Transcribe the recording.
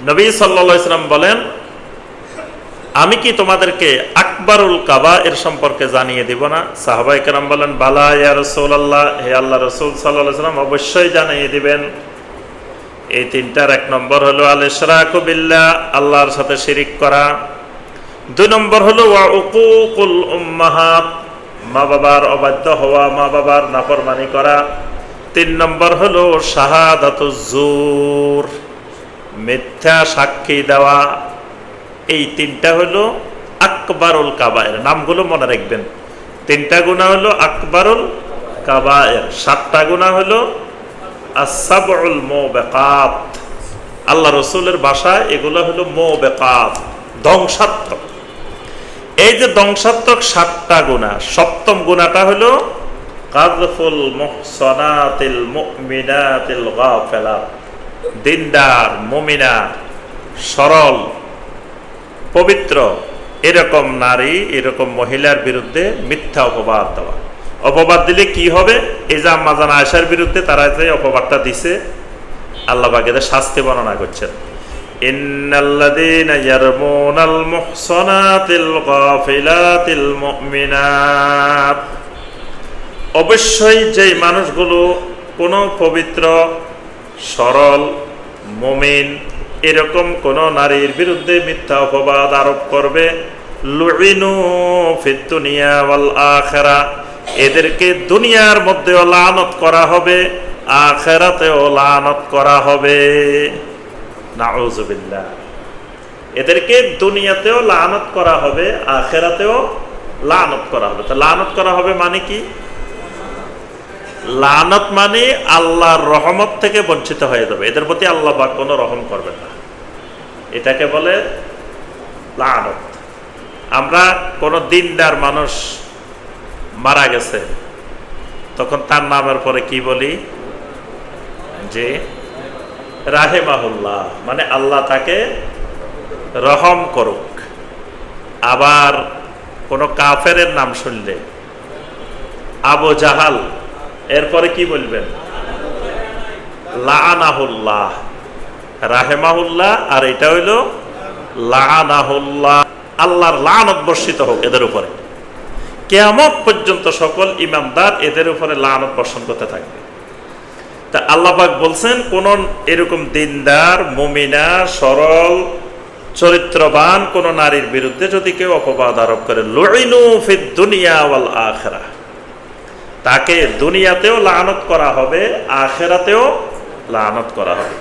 নবী সাল্লাল্লাহু আলাইহি ওয়াসাল্লাম বলেন, আমি কি তোমাদেরকে আকবারুল কাবায়ের সম্পর্কে জানিয়ে দিব না? সাহাবায়ে কেরাম বলেন, বালা ইয়া রাসূলুল্লাহ, হে আল্লাহর রাসূল সাল্লাল্লাহু আলাইহি ওয়াসাল্লাম অবশ্যই জানিয়ে দিবেন। এই তিনটার এক নম্বর হলো আল ইশরাকু বিল্লাহ, আল্লাহর সাথে শিরিক করা। দুই নম্বর হলো ওয়া উকুকুল উম্মাহাত, মা বাবার অবাধ্য হওয়া, মা বাবার নাফরমানি করা। তিন নম্বর হলো শাহাদাতুজ জুর, মিথ্যা সাক্ষী দেওয়া। এই তিনটা হলো আকবারুল কাবায়ের। নামগুলো মনে রাখবেন। তিনটা গুনাহ হলো আকবারুল কাবায়ের, সাতটা গুনাহ হলো আস-সাবউল মুবিকাত। আল্লাহ রাসূলের ভাষায় এগুলো হলো মুবিকাত, ধ্বংসাত্মক। এই যে ধ্বংসাত্মক সাতটা গুনাহ, সপ্তম গুনাহটা হলো কাযফুল মুহসানাতিল মুমিনাতিল গাফিলাত। দিনদার, মুমিনা, সরল, পবিত্র এরকম নারী, এরকম মহিলার বিরুদ্ধে মিথ্যা অপবাদ দেওয়া। অপবাদ দিলে কি হবে? এই যে আম্মা জান আয়েশার বিরুদ্ধে তারা যে অপবাদটা দিছে, আল্লাহ পাক এদের শাস্তি বর্ণনা করছেন। ইন্নাল্লাযীনা ইয়ারমুনাল মুহসানাতিল গাফিলাতিল মুমিনাত, অবশ্যই যেই মানুষগুলো কোনো পবিত্র, সরল, মুমিন এরকম কোন নারীর বিরুদ্ধে মিথ্যা অপবাদ আরোপ করবে, লুইনু ফিদ দুনিয়া ওয়াল আখিরা, এদেরকে দুনিয়ার মধ্যেও লানত করা হবে, আখিরাতেও লানত করা হবে। নাউযুবিল্লাহ। এদেরকে দুনিয়াতেও লানত করা হবে, আখিরাতেও লানত করা হবে। তো লানত করা হবে মানে কি? লানত মানে আল্লাহর রহমত থেকে বঞ্চিত হয়ে যাবে, এদের প্রতি আল্লাহ পাক কোনো রহম করবেন না। এটাকে বলে লানত। আমরা কোনো দিনদার মানুষ মারা গেছে, তখন তার নামের পরে কি বলি? যে রাহিমাহুল্লাহ, মানে আল্লাহ তাকে রহম করুক। আবার কোনো কাফেরের নাম শুনলে, আবু জাহাল, এরপরে কি বলবেন? লাআনাহুল্লাহ। রাহেমাহুল্লাহ আর এটা হইল লাআনাহুল্লাহ, আল্লাহর লানত বর্ষিত হোক এদের উপরে। কিয়ামত পর্যন্ত সকল ইমানদার এদের উপরে লানত বর্ষণ করতে থাকবে। তা আল্লাহ পাক বলছেন, কোন এরকম দিনদার, মুমিনা, সরল, চরিত্রবান কোন নারীর বিরুদ্ধে যদি কেউ অপবাদ আরোপ করে, লুইনু ফিদ দুনিয়া ওয়াল আখিরা, তাকে দুনিয়াতেও লানত করা হবে, আখিরাতেও লানত করা হবে।